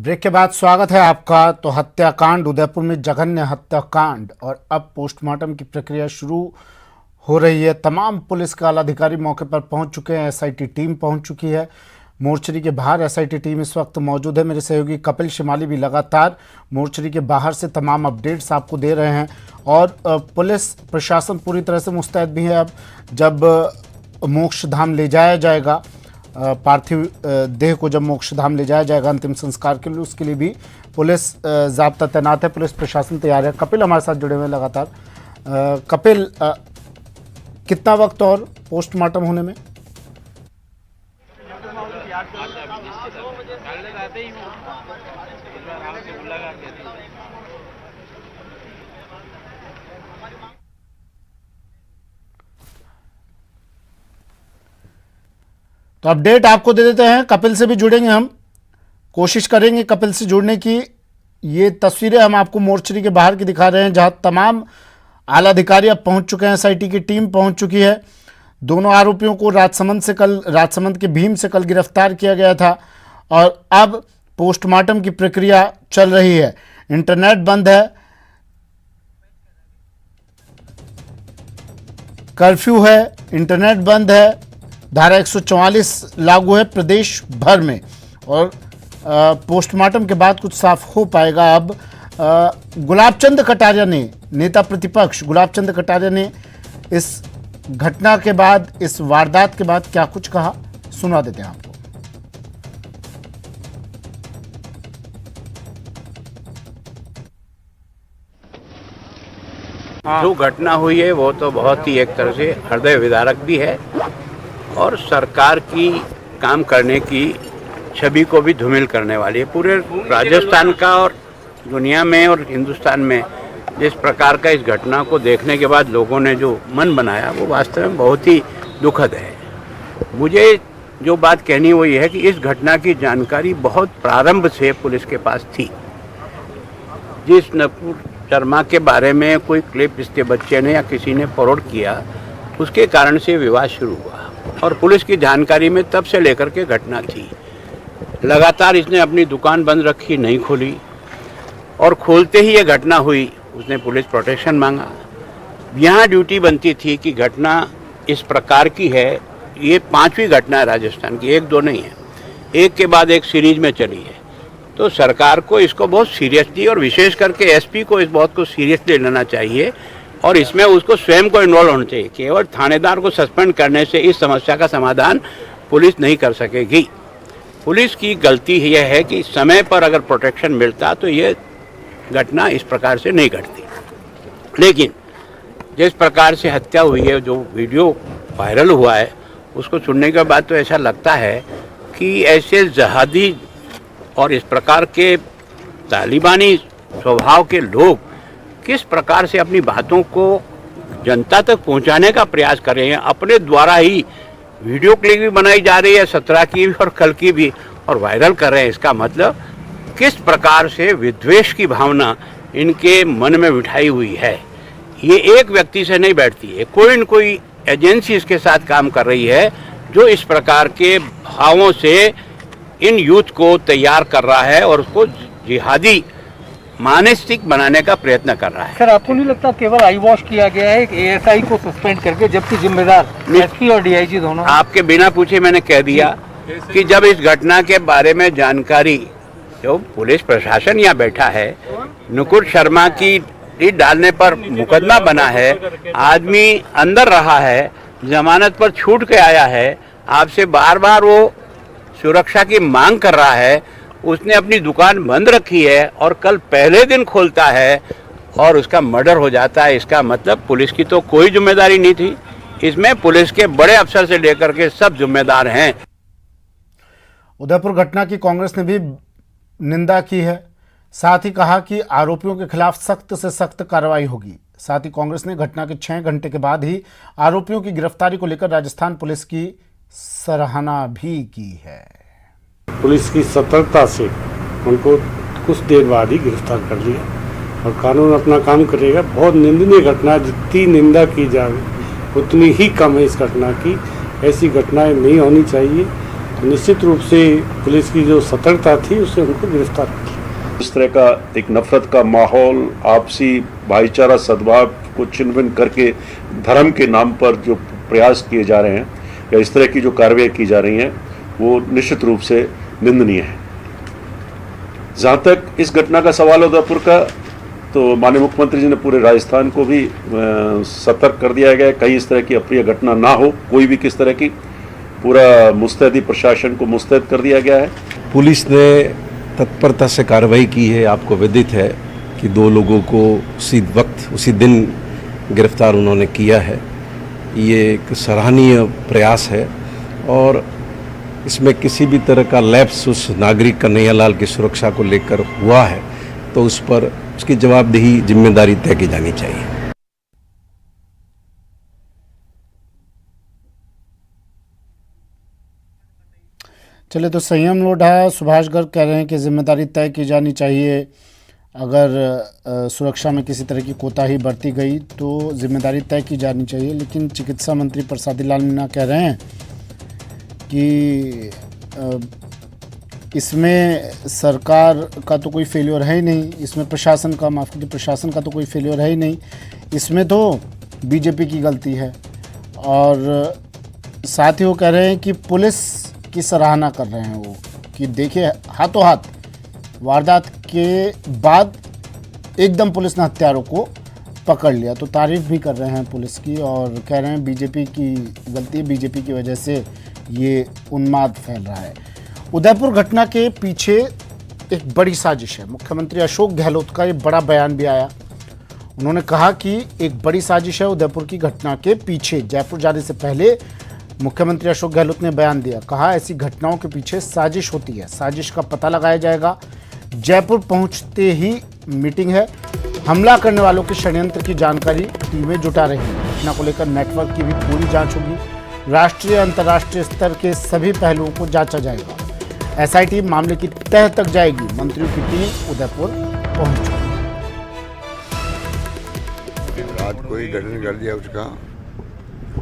Break के बाद स्वागत है आपका। तो हत्याकांड, उदयपुर में जघन्य हत्याकांड और अब पोस्टमार्टम की प्रक्रिया शुरू हो रही है। तमाम पुलिस के आला अधिकारी मौके पर पहुंच चुके हैं। एसआईटी टीम पहुंच चुकी है। मोर्चरी के बाहर एसआईटी टीम इस वक्त मौजूद है। मेरे सहयोगी कपिल शिमाली भी लगातार मोर्चरी के बाहर से तमाम अपडेट्स आपको दे रहे हैं और पुलिस प्रशासन पूरी तरह से मुस्तैद भी है। अब जब मोक्ष धाम ले जाया जाएगा, पार्थिव देह को जब मोक्ष धाम ले जाया जाएगा अंतिम संस्कार के लिए, उसके लिए भी पुलिस ज़ाब्ता तैनात है। पुलिस प्रशासन तैयार है। कपिल हमारे साथ जुड़े हुए हैं लगातार। कपिल, कितना वक्त और पोस्टमार्टम होने में? तो अपडेट आपको दे देते हैं। कपिल से भी जुड़ेंगे, हम कोशिश करेंगे कपिल से जुड़ने की। ये तस्वीरें हम आपको मोर्चरी के बाहर की दिखा रहे हैं, जहां तमाम आला अधिकारी अब पहुंच चुके हैं। एसआईटी की टीम पहुंच चुकी है। दोनों आरोपियों को राजसमंद के भीम से कल गिरफ्तार किया गया था और अब पोस्टमार्टम की प्रक्रिया चल रही है। इंटरनेट बंद है, कर्फ्यू है, इंटरनेट बंद है, धारा 144 लागू है प्रदेश भर में और पोस्टमार्टम के बाद कुछ साफ हो पाएगा। अब गुलाबचंद कटारिया ने, नेता प्रतिपक्ष गुलाबचंद कटारिया ने इस घटना के बाद, इस वारदात के बाद क्या कुछ कहा, सुना देते हैं आपको। जो घटना हुई है वो तो बहुत ही एक तरह से हृदय विदारक भी है और सरकार की काम करने की छवि को भी धूमिल करने वाली है। पूरे राजस्थान का और दुनिया में और हिंदुस्तान में जिस प्रकार का इस घटना को देखने के बाद लोगों ने जो मन बनाया वो वास्तव में बहुत ही दुखद है। मुझे जो बात कहनी वो ये है कि इस घटना की जानकारी बहुत प्रारंभ से पुलिस के पास थी। जिस नपुर शर्मा के बारे में कोई क्लिप इसके बच्चे ने या किसी ने फॉरवर्ड किया, उसके कारण से विवाद शुरू हुआ और पुलिस की जानकारी में तब से लेकर के घटना थी। लगातार इसने अपनी दुकान बंद रखी, नहीं खोली और खोलते ही ये घटना हुई। उसने पुलिस प्रोटेक्शन मांगा। यहाँ ड्यूटी बनती थी कि घटना इस प्रकार की है। ये 5वीं घटना है राजस्थान की, एक दो नहीं है, एक के बाद एक सीरीज में चली है। तो सरकार को इसको बहुत सीरियसली और विशेष करके एसपी को इस बहुत को सीरियसली लेना चाहिए और इसमें उसको स्वयं को इन्वॉल्व होना चाहिए। केवल थानेदार को सस्पेंड करने से इस समस्या का समाधान पुलिस नहीं कर सकेगी। पुलिस की गलती यह है कि समय पर अगर प्रोटेक्शन मिलता तो ये घटना इस प्रकार से नहीं घटती। लेकिन जिस प्रकार से हत्या हुई है, जो वीडियो वायरल हुआ है, उसको सुनने के बाद तो ऐसा लगता है कि ऐसे जहादी और इस प्रकार के तालिबानी स्वभाव के लोग किस प्रकार से अपनी बातों को जनता तक पहुंचाने का प्रयास कर रहे हैं। अपने द्वारा ही वीडियो क्लिप भी बनाई जा रही है, 17 की भी और कल की भी, और वायरल कर रहे हैं। इसका मतलब किस प्रकार से विद्वेष की भावना इनके मन में बिठाई हुई है। ये एक व्यक्ति से नहीं बैठती है, कोई न कोई एजेंसी इसके साथ काम कर रही है जो इस प्रकार के भावों से इन यूथ को तैयार कर रहा है और उसको जिहादी मानसिक बनाने का प्रयत्न कर रहा है। सर, आपको नहीं लगता केवल आई वॉश किया गया है एएसआई को सस्पेंड करके, जबकि जिम्मेदार एसपी और डीआईजी दोनों? आपके बिना पूछे मैंने कह दिया कि जब इस घटना के बारे में जानकारी, जो पुलिस प्रशासन यहाँ बैठा है, नुपुर शर्मा की रीट डालने पर मुकदमा बना है, आदमी अंदर रहा है, जमानत पर छूट के आया है, आपसे बार बार वो सुरक्षा की मांग कर रहा है, उसने अपनी दुकान बंद रखी है और कल पहले दिन खोलता है और उसका मर्डर हो जाता है। इसका मतलब पुलिस की तो कोई जिम्मेदारी नहीं थी। इसमें पुलिस के बड़े अफसर से लेकर के सब जिम्मेदार हैं। उदयपुर घटना की कांग्रेस ने भी निंदा की है। साथ ही कहा कि आरोपियों के खिलाफ सख्त से सख्त कार्रवाई होगी। साथ ही कांग्रेस ने घटना के 6 घंटे के बाद ही आरोपियों की गिरफ्तारी को लेकर राजस्थान पुलिस की सराहना भी की है। पुलिस की सतर्कता से उनको कुछ देर बाद ही गिरफ्तार कर लिया और कानून अपना काम करेगा। बहुत निंदनीय घटना, जितनी निंदा की जाए उतनी ही कम है इस घटना की। ऐसी घटनाएं नहीं होनी चाहिए निश्चित रूप से पुलिस की जो सतर्कता थी उससे उनको गिरफ्तार किया। इस तरह का एक नफरत का माहौल, आपसी भाईचारा सद्भाव को छिन-भिन करके धर्म के नाम पर जो प्रयास किए जा रहे हैं या इस तरह की जो कार्रवाई की जा रही हैं वो निश्चित रूप से निंदनीय है। जहाँ तक इस घटना का सवाल है उदयपुर का, तो माननीय मुख्यमंत्री जी ने पूरे राजस्थान को भी सतर्क कर दिया गया है, कहीं इस तरह की अप्रिय घटना ना हो, कोई भी किस तरह की, पूरा मुस्तैदी प्रशासन को मुस्तैद कर दिया गया है। पुलिस ने तत्परता से कार्रवाई की है। आपको विदित है कि 2 लोगों को उसी वक्त उसी दिन गिरफ्तार उन्होंने किया है। ये एक सराहनीय प्रयास है और इसमें किसी भी तरह का लैप्स उस नागरिक कन्हैयालाल की सुरक्षा को लेकर हुआ है तो उस पर उसकी जवाबदेही, जिम्मेदारी तय की जानी चाहिए। चलिए, तो संयम लोढ़ा सुभाष गर्ग कह रहे हैं कि जिम्मेदारी तय की जानी चाहिए। अगर सुरक्षा में किसी तरह की कोताही बरती गई तो जिम्मेदारी तय की जानी चाहिए। लेकिन चिकित्सा मंत्री प्रसादी लाल मीणा कह रहे हैं कि इसमें सरकार का तो कोई फेलियर है ही नहीं, इसमें प्रशासन का, माफ़ कीजिए, प्रशासन का तो कोई फेलियर है ही नहीं, इसमें तो बीजेपी की गलती है। और साथ ही वो कह रहे हैं कि पुलिस की सराहना कर रहे हैं वो, कि देखिए हाथों हाथ वारदात के बाद एकदम पुलिस ने हत्यारों को पकड़ लिया, तो तारीफ भी कर रहे हैं पुलिस की और कह रहे हैं बीजेपी की गलती, बीजेपी की वजह से ये उन्माद फैल रहा है। उदयपुर घटना के पीछे एक बड़ी साजिश है। मुख्यमंत्री अशोक गहलोत का ये बड़ा बयान भी आया। उन्होंने कहा कि एक बड़ी साजिश है उदयपुर की घटना के पीछे। जयपुर जाने से पहले मुख्यमंत्री अशोक गहलोत ने बयान दिया, कहा ऐसी घटनाओं के पीछे साजिश होती है, साजिश का पता लगाया जाएगा। जयपुर पहुंचते ही मीटिंग है, हमला करने वालों के षड्यंत्र की जानकारी टीमें जुटा रही हैं। घटना को लेकर नेटवर्क की भी पूरी जांच होगी। राष्ट्रीय अंतर्राष्ट्रीय स्तर के सभी पहलुओं को जांचा जाएगा। एसआईटी मामले की तह तक जाएगी। मंत्रियों की टीम उदयपुर पहुंच चुकी। रात को ही गठन कर दिया उसका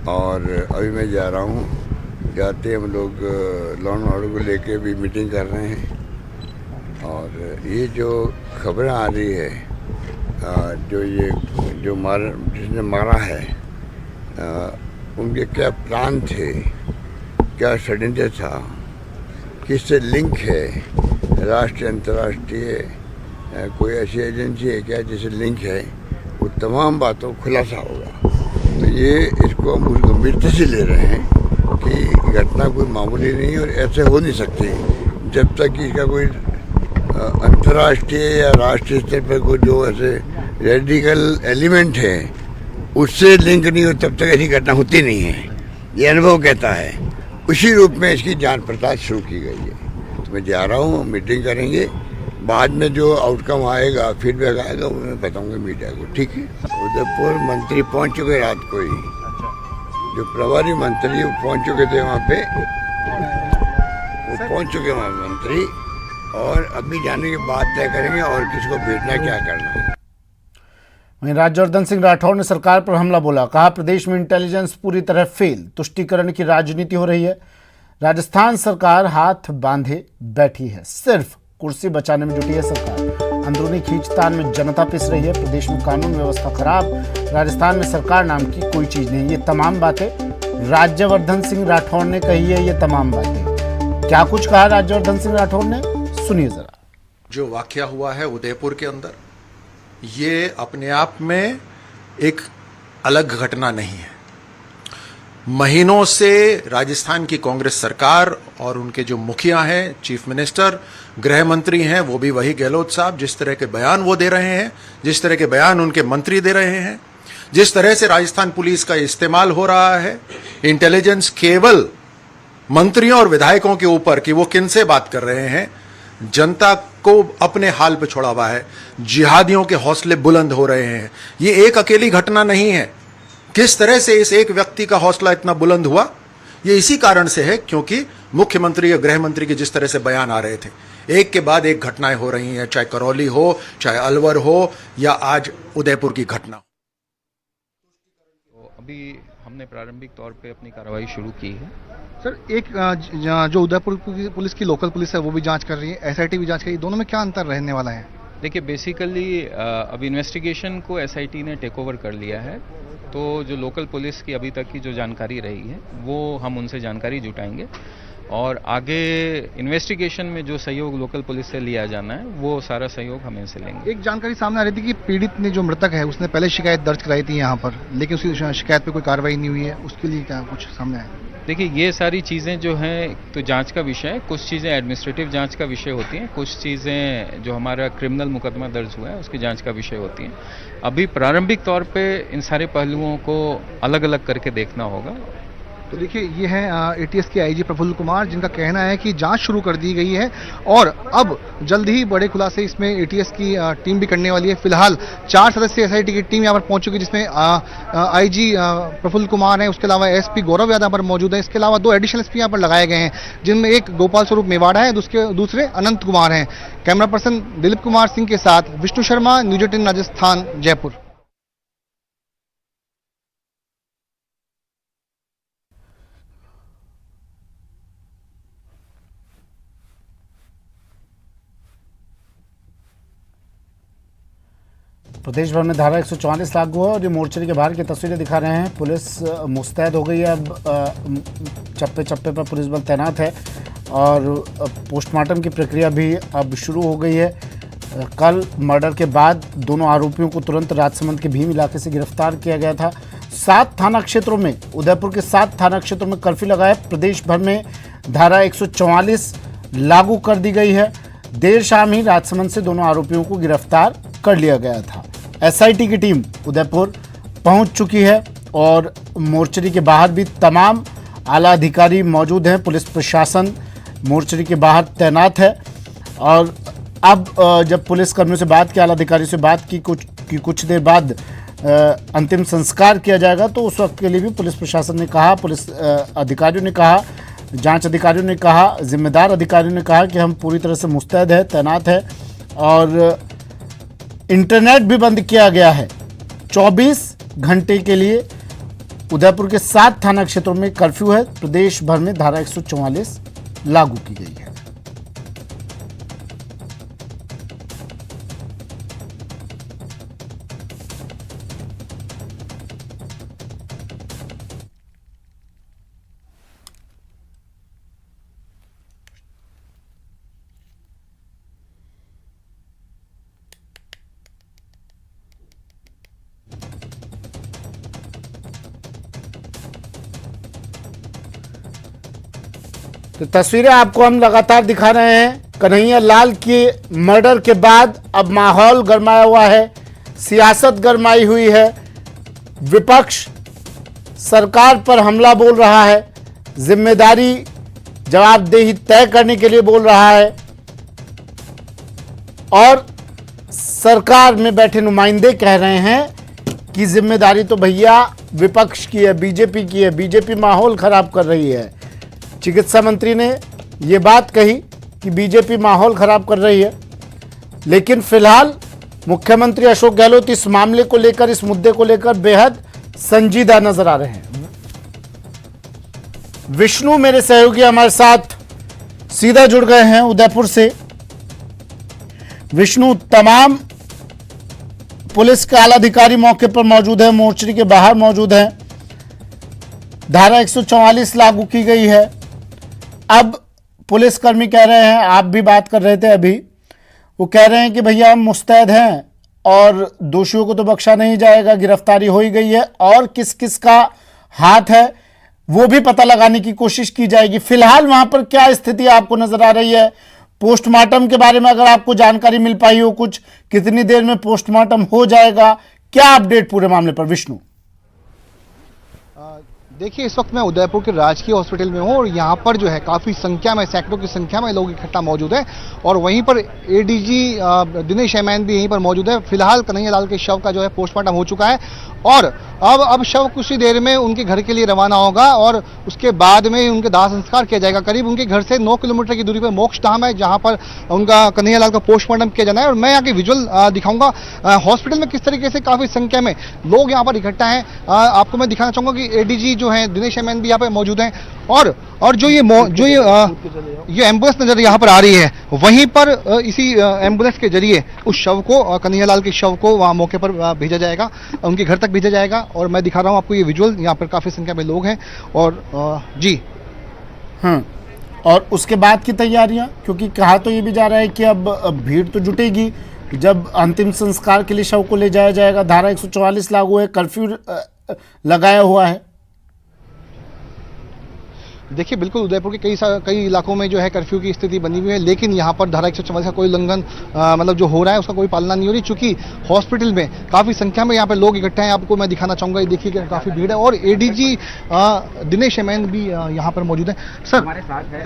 और अभी मैं जा रहा हूँ। जाते हम लोग लॉ एंड ऑर्डर को लेके भी मीटिंग कर रहे हैं। और ये जो खबरें आ रही है, जिसने मारा है, उनके क्या प्लान थे, क्या षड्यंत्र था, किससे लिंक है, राष्ट्रीय अंतर्राष्ट्रीय कोई ऐसी एजेंसी है क्या जिससे लिंक है, वो तमाम बातों खुलासा होगा। तो ये इसको हम उस गंभीरता से ले रहे हैं कि घटना कोई मामूली नहीं और ऐसे हो नहीं सकती जब तक कि इसका कोई अंतर्राष्ट्रीय या राष्ट्रीय स्तर पर कोई जो ऐसे रेडिकल एलिमेंट है उससे लिंक नहीं हो, तब तक ऐसी घटना होती नहीं है। ये अनुभव कहता है। उसी रूप में इसकी जांच पड़ताल शुरू की गई है। तो मैं जा रहा हूँ, मीटिंग करेंगे, बाद में जो आउटकम आएगा, फीडबैक आएगा, वो मैं बताऊंगा मीडिया को, ठीक है। उदयपुर मंत्री पहुंच चुके रात को ही, जो प्रभारी मंत्री वो पहुंच चुके थे वहाँ पे, वो पहुंच चुके वहाँ मंत्री, और अभी जाने के बाद तय करेंगे और किसको भेजना, क्या करना है। वहीं राज्यवर्धन सिंह राठौर ने सरकार पर हमला बोला, कहा प्रदेश में इंटेलिजेंस पूरी तरह फेल, तुष्टीकरण की राजनीति हो रही है। राजस्थान सरकार हाथ बांधे बैठी है, सिर्फ कुर्सी बचाने में जुटी है सरकार। अंदरूनी खींचतान में जनता पिस रही है। प्रदेश में कानून व्यवस्था खराब, राजस्थान में सरकार नाम की कोई चीज नहीं। ये तमाम बातें राज्यवर्धन सिंह राठौर ने कही है। ये तमाम बातें क्या कुछ कहा राज्यवर्धन सिंह राठौर ने, सुनिए जरा। जो वाकया हुआ है उदयपुर के अंदर, ये अपने आप में एक अलग घटना नहीं है। महीनों से राजस्थान की कांग्रेस सरकार और उनके जो मुखिया हैं, चीफ मिनिस्टर, गृह मंत्री हैं, वो भी वही गहलोत साहब, जिस तरह के बयान वो दे रहे हैं, जिस तरह के बयान उनके मंत्री दे रहे हैं, जिस तरह से राजस्थान पुलिस का इस्तेमाल हो रहा है, इंटेलिजेंस केवल मंत्रियों और विधायकों के ऊपर कि वो किनसे बात कर रहे हैं, जनता को अपने हाल पे छोड़ा हुआ है। जिहादियों के हौसले बुलंद हो रहे हैं। ये एक अकेली घटना नहीं है। किस तरह से इस एक व्यक्ति का हौसला इतना बुलंद हुआ, ये इसी कारण से है क्योंकि मुख्यमंत्री या गृह मंत्री के जिस तरह से बयान आ रहे थे, एक के बाद एक घटनाएं हो रही हैं, चाहे करौली हो, चाहे अलवर हो, या आज उदयपुर की घटना। तो अभी हमने हमने प्रारंभिक तौर पे अपनी कार्रवाई शुरू की है। सर, एक जो उदयपुर पुलिस की लोकल पुलिस है वो भी जांच कर रही है, एसआईटी भी जांच कर रही है, दोनों में क्या अंतर रहने वाला है? देखिए, बेसिकली अब इन्वेस्टिगेशन को एसआईटी ने टेक ओवर कर लिया है, तो जो लोकल पुलिस की अभी तक की जो जानकारी रही है वो हम उनसे जानकारी जुटाएंगे और आगे इन्वेस्टिगेशन में जो सहयोग लोकल पुलिस से लिया जाना है वो सारा सहयोग हम इनसे लेंगे। एक जानकारी सामने आ रही थी कि पीड़ित ने, जो मृतक है, उसने पहले शिकायत दर्ज कराई थी यहाँ पर, लेकिन उसकी शिकायत पे कोई कार्रवाई नहीं हुई है, उसके लिए क्या कुछ सामने आया? देखिए, ये सारी चीज़ें जो हैं तो जांच का विषय है। कुछ चीज़ें एडमिनिस्ट्रेटिव जांच का विषय होती हैं, कुछ चीज़ें जो हमारा क्रिमिनल मुकदमा दर्ज हुआ है उसकी जांच का विषय होती हैं। अभी प्रारंभिक तौर पे इन सारे पहलुओं को अलग अलग करके देखना होगा। तो देखिए, ये है एटीएस के आईजी प्रफुल्ल कुमार, जिनका कहना है कि जांच शुरू कर दी गई है और अब जल्द ही बड़े खुलासे इसमें एटीएस की टीम भी करने वाली है। फिलहाल 4 सदस्यीय एसआईटी की टीम यहाँ पर पहुंच चुकी है, जिसमें आईजी प्रफुल्ल कुमार है, उसके अलावा एसपी गौरव यादव पर मौजूद है। इसके अलावा 2 एडिशनल एसपी यहाँ पर लगाए गए हैं, जिनमें एक गोपाल स्वरूप मेवाड़ा है, दूसरे अनंत कुमार हैं। कैमरा पर्सन दिलीप कुमार सिंह के साथ विष्णु शर्मा, न्यूज 18 राजस्थान, जयपुर। प्रदेश भर में धारा 144 लागू है और ये मोर्चे के बाहर की तस्वीरें दिखा रहे हैं। पुलिस मुस्तैद हो गई है, अब चप्पे चप्पे पर पुलिस बल तैनात है और पोस्टमार्टम की प्रक्रिया भी अब शुरू हो गई है। कल मर्डर के बाद दोनों आरोपियों को तुरंत राजसमंद के भीम इलाके से गिरफ्तार किया गया था। 7 थाना क्षेत्रों में, उदयपुर के 7 थाना क्षेत्रों में कर्फ्यू लगा है। प्रदेश भर में धारा 144 लागू कर दी गई है। देर शाम ही राजसमंद से दोनों आरोपियों को गिरफ्तार कर लिया गया था। एसआईटी की टीम उदयपुर पहुंच चुकी है और मोर्चरी के बाहर भी तमाम आला अधिकारी मौजूद हैं। पुलिस प्रशासन मोर्चरी के बाहर तैनात है और अब जब पुलिस कर्मियों से बात की, आला अधिकारी से बात की, कुछ देर बाद अंतिम संस्कार किया जाएगा, तो उस वक्त के लिए भी पुलिस प्रशासन ने कहा, पुलिस अधिकारियों ने कहा, जांच अधिकारियों ने कहा, जिम्मेदार अधिकारियों ने कहा कि हम पूरी तरह से मुस्तैद है, तैनात है और इंटरनेट भी बंद किया गया है। 24 घंटे के लिए उदयपुर के 7 थाना क्षेत्रों में कर्फ्यू है। प्रदेश भर में धारा 144 लागू की गई है। तो तस्वीरें आपको हम लगातार दिखा रहे हैं। कन्हैया लाल के मर्डर के बाद अब माहौल गरमाया हुआ है, सियासत गरमाई हुई है, विपक्ष सरकार पर हमला बोल रहा है, जिम्मेदारी जवाबदेही तय करने के लिए बोल रहा है और सरकार में बैठे नुमाइंदे कह रहे हैं कि जिम्मेदारी तो भैया विपक्ष की है, बीजेपी की है, बीजेपी माहौल खराब कर रही है। चिकित्सा मंत्री ने ये बात कही कि बीजेपी माहौल खराब कर रही है, लेकिन फिलहाल मुख्यमंत्री अशोक गहलोत इस मामले को लेकर, इस मुद्दे को लेकर बेहद संजीदा नजर आ रहे हैं। विष्णु मेरे सहयोगी हमारे साथ सीधा जुड़ गए हैं उदयपुर से। विष्णु, तमाम पुलिस के आला अधिकारी मौके पर मौजूद है, मोर्चरी के बाहर मौजूद हैं। धारा 144 लागू की गई है। अब पुलिसकर्मी कह रहे हैं, आप भी बात कर रहे थे अभी, वो कह रहे हैं कि भैया हम मुस्तैद हैं और दोषियों को तो बख्शा नहीं जाएगा, गिरफ्तारी हो ही गई है और किस किस का हाथ है वो भी पता लगाने की कोशिश की जाएगी। फिलहाल वहां पर क्या स्थिति आपको नजर आ रही है? पोस्टमार्टम के बारे में अगर आपको जानकारी मिल पाई हो कुछ, कितनी देर में पोस्टमार्टम हो जाएगा, क्या अपडेट पूरे मामले पर विष्णु? देखिए, इस वक्त मैं उदयपुर के राजकीय हॉस्पिटल में हूँ और यहाँ पर जो है काफ़ी संख्या में, सैकड़ों की संख्या में लोग इकट्ठा मौजूद हैं और वहीं पर एडीजी दिनेश एमएन भी यहीं पर मौजूद है। फिलहाल कन्हैया लाल के शव का जो है पोस्टमार्टम हो चुका है और अब शव कुछ ही देर में उनके घर के लिए रवाना होगा और उसके बाद में उनके दाह संस्कार किया जाएगा। करीब उनके घर से 9 किलोमीटर की दूरी पर मोक्ष धाम है, जहां पर उनका कन्हैया लाल का पोस्टमार्टम किया जाना है। और मैं यहाँ के विजुअल दिखाऊंगा हॉस्पिटल में किस तरीके से काफी संख्या में लोग यहाँ पर इकट्ठा हैं। आपको मैं दिखाना चाहूंगा कि एडीजी जो है दिनेश एमएन भी यहाँ पे मौजूद हैं और जो ये एम्बुलेंस नजर यहाँ पर आ रही है, वहीं पर इसी एम्बुलेंस के जरिए उस शव को, कन्हैया लाल के शव को वहाँ मौके पर भेजा जाएगा, उनके घर तक भेजा जाएगा। और मैं दिखा रहा हूँ आपको ये विजुअल, यहाँ पर काफी संख्या में लोग हैं और जी हाँ। और उसके बाद की तैयारियां, क्योंकि कहा तो ये भी जा रहा है कि अब भीड़ तो जुटेगी जब अंतिम संस्कार के लिए शव को ले जाया जाएगा। धारा 144 लागू है, कर्फ्यू लगाया हुआ है। देखिए, बिल्कुल उदयपुर के कई इलाकों में जो है कर्फ्यू की स्थिति बनी हुई है, लेकिन यहाँ पर धारा 144 का कोई उल्लंघन मतलब जो हो रहा है उसका कोई पालना नहीं हो रही, चूंकि हॉस्पिटल में काफी संख्या में यहाँ पर लोग इकट्ठे हैं। आपको मैं दिखाना चाहूंगा, ये देखिए काफी भीड़ है और एडीजी दिनेश एमएन भी यहाँ पर मौजूद है। सर हमारे साथ है,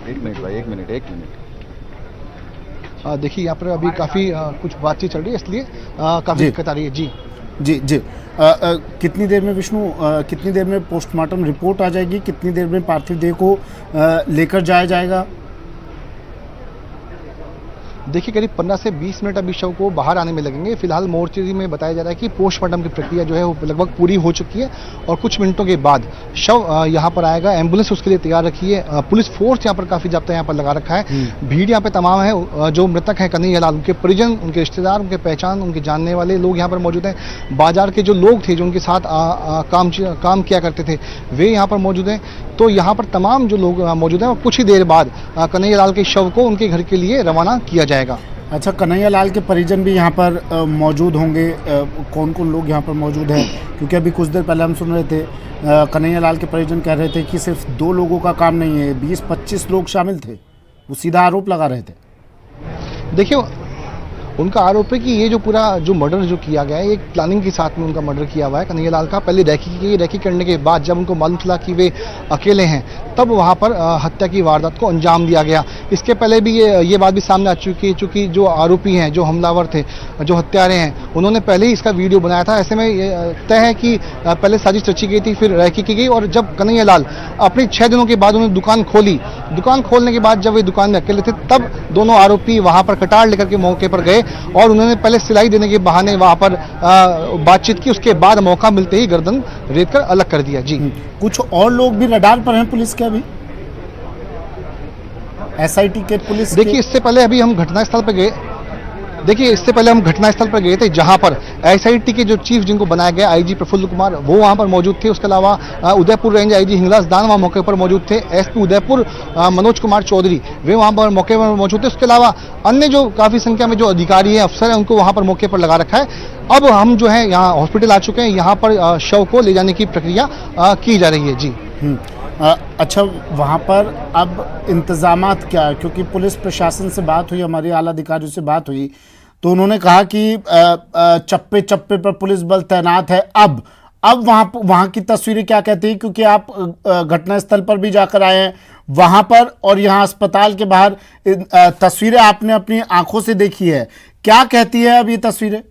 एक मिनट देखिए, यहाँ पर अभी काफी कुछ बातचीत चल रही है, इसलिए काफी दिक्कत आ रही है। जी कितनी देर में विष्णु, कितनी देर में पोस्टमार्टम रिपोर्ट आ जाएगी, कितनी देर में पार्थिव देह को लेकर जाया जाएगा? देखिए, करीब 15 से 20 मिनट अभी शव को बाहर आने में लगेंगे। फिलहाल मोर्चरी में बताया जा रहा है कि पोस्टमार्टम की प्रक्रिया जो है वो लगभग पूरी हो चुकी है और कुछ मिनटों के बाद शव यहाँ पर आएगा। एम्बुलेंस उसके लिए तैयार रखी है, पुलिस फोर्स यहाँ पर काफी जाब्ता यहाँ पर लगा रखा है। भीड़ यहाँ पे तमाम है। जो मृतक है कन्हैया लाल, उनके परिजन, उनके रिश्तेदार, उनके पहचान, उनके जानने वाले लोग यहाँ पर मौजूद हैं। बाजार के जो लोग थे, जो उनके साथ काम किया करते थे, वे यहाँ पर मौजूद हैं। तो यहाँ पर तमाम जो लोग मौजूद हैं और कुछ ही देर बाद कन्हैया लाल के शव को उनके घर के लिए रवाना किया जाएगा। अच्छा, कन्हैया लाल के परिजन भी यहाँ पर मौजूद होंगे? कौन कौन लोग यहाँ पर मौजूद हैं? क्योंकि अभी कुछ देर पहले हम सुन रहे थे कन्हैया लाल के परिजन कह रहे थे कि सिर्फ 2 लोगों का काम नहीं है, 20-25 लोग शामिल थे। वो सीधा आरोप लगा रहे थे। देखिए, उनका आरोप है कि ये जो पूरा जो मर्डर जो किया गया है, एक प्लानिंग के साथ में उनका मर्डर किया हुआ है कन्हैया लाल का। पहले रेकी की गई, रेकी करने के बाद जब उनको मालूम चला कि वे अकेले हैं, तब वहाँ पर हत्या की वारदात को अंजाम दिया गया। इसके पहले भी ये बात भी सामने आ चुकी है, चूंकि जो आरोपी हैं, जो हमलावर थे, जो हत्यारे हैं, उन्होंने पहले ही इसका वीडियो बनाया था। ऐसे में तय है कि पहले साजिश रची गई थी, फिर रेकी की गई और जब कन्हैया लाल अपनी 6 दिनों के बाद उन्होंने दुकान खोली, दुकान खोलने के बाद जब वे दुकान में अकेले थे, तब दोनों आरोपी वहाँ पर कटार लेकर के मौके पर गए और उन्होंने पहले सिलाई देने के बहाने वहां पर बातचीत की। उसके बाद मौका मिलते ही गर्दन रेत कर अलग कर दिया। जी, कुछ और लोग भी रडार पर हैं पुलिस के अभी, एसआईटी के पुलिस? देखिए, इससे पहले अभी हम घटनास्थल पर गए। देखिए, इससे पहले हम घटनास्थल पर गए थे, जहां पर एसआईटी के जो चीफ जिनको बनाया गया आईजी प्रफुल्ल कुमार, वो वहां पर मौजूद थे। उसके अलावा उदयपुर रेंज आईजी हिंगलाज दान वहां मौके पर मौजूद थे। एसपी उदयपुर मनोज कुमार चौधरी, वे वहां पर मौके पर मौजूद थे। उसके अलावा अन्य जो काफी संख्या में जो अधिकारी हैं, अफसर हैं, उनको वहां पर मौके पर लगा रखा है। अब हम जो है यहाँ हॉस्पिटल आ चुके हैं, यहाँ पर शव को ले जाने की प्रक्रिया की जा रही है। जी, अच्छा, वहाँ पर अब इंतजामात क्या है? क्योंकि पुलिस प्रशासन से बात हुई, हमारे आला अधिकारियों से बात हुई, तो उन्होंने कहा कि चप्पे चप्पे पर पुलिस बल तैनात है। अब वहाँ की तस्वीरें क्या कहती हैं? क्योंकि आप घटनास्थल पर भी जाकर आए हैं, वहाँ पर और यहाँ अस्पताल के बाहर तस्वीरें आपने अपनी आंखों से देखी है, क्या कहती है अब ये तस्वीरें?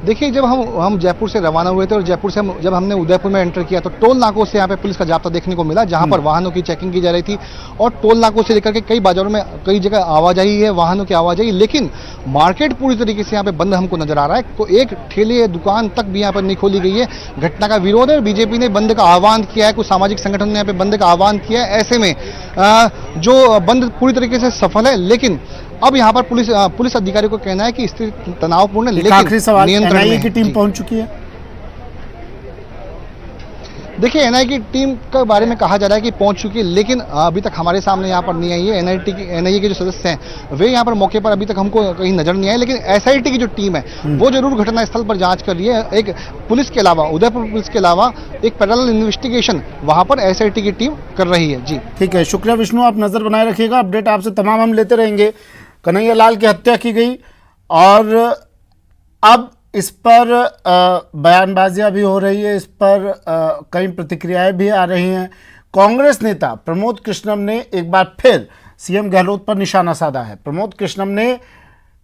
देखिए, जब हम जयपुर से रवाना हुए थे और जयपुर से जब हमने उदयपुर में एंटर किया, तो टोल नाकों से यहाँ पे पुलिस का जाब्ता देखने को मिला, जहाँ पर वाहनों की चेकिंग की जा रही थी और टोल नाकों से लेकर के कई बाजारों में कई जगह आवाजाही है, वाहनों की आवाजाही। लेकिन मार्केट पूरी तरीके से यहाँ पे बंद हमको नजर आ रहा है। एक ठेले दुकान तक भी यहाँ पर नहीं खोली गई है। घटना का विरोध है, बीजेपी ने बंद का आह्वान किया है, कुछ सामाजिक संगठन ने यहाँ पे बंद का आह्वान किया है। ऐसे में जो बंद पूरी तरीके से सफल है, लेकिन अब यहाँ पर पुलिस अधिकारियों का कहना है कि स्थिति तनावपूर्ण है, लेकिन आखिरी सवाल, नियंत्रण में एनआईए की टीम पहुंच चुकी है? देखिए, एनआईए की टीम के बारे में कहा जा रहा है कि पहुंच चुकी है, लेकिन अभी तक हमारे सामने यहाँ पर नहीं आई है। एनआईए के जो सदस्य हैं, वे यहाँ पर मौके पर अभी तक हमको कहीं नजर नहीं आए, लेकिन एसआईटी की जो टीम है वो जरूर घटनास्थल पर जांच कर रही है। एक पुलिस के अलावा, उदयपुर पुलिस के अलावा एक पैरेलल इन्वेस्टिगेशन वहां पर एसआईटी की टीम कर रही है। जी, ठीक है, शुक्रिया विष्णु, आप नजर बनाए रखिएगा, अपडेट आपसे तमाम हम लेते रहेंगे। कन्हैया लाल की हत्या की गई और अब इस पर बयानबाजियां भी हो रही है, इस पर कई प्रतिक्रियाएं भी आ रही हैं। कांग्रेस नेता प्रमोद कृष्णम ने एक बार फिर सीएम गहलोत पर निशाना साधा है। प्रमोद कृष्णम ने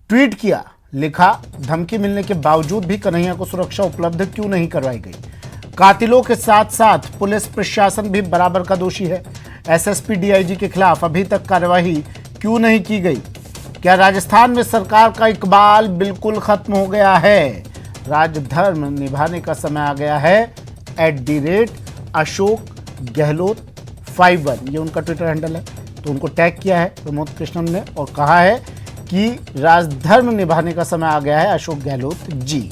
ट्वीट किया, लिखा, धमकी मिलने के बावजूद भी कन्हैया को सुरक्षा उपलब्ध क्यों नहीं करवाई गई? कातिलों के साथ साथ पुलिस प्रशासन भी बराबर का दोषी है। एसएसपी डीआईजी के खिलाफ अभी तक कार्यवाही क्यों नहीं की गई? क्या राजस्थान में सरकार का इकबाल बिल्कुल खत्म हो गया है? राजधर्म निभाने का समय आ गया है। @अशोक गहलोत 51 ये उनका ट्विटर हैंडल है। तो उनको टैग किया है प्रमोद कृष्णम ने और कहा है कि राजधर्म निभाने का समय आ गया है, अशोक गहलोत जी।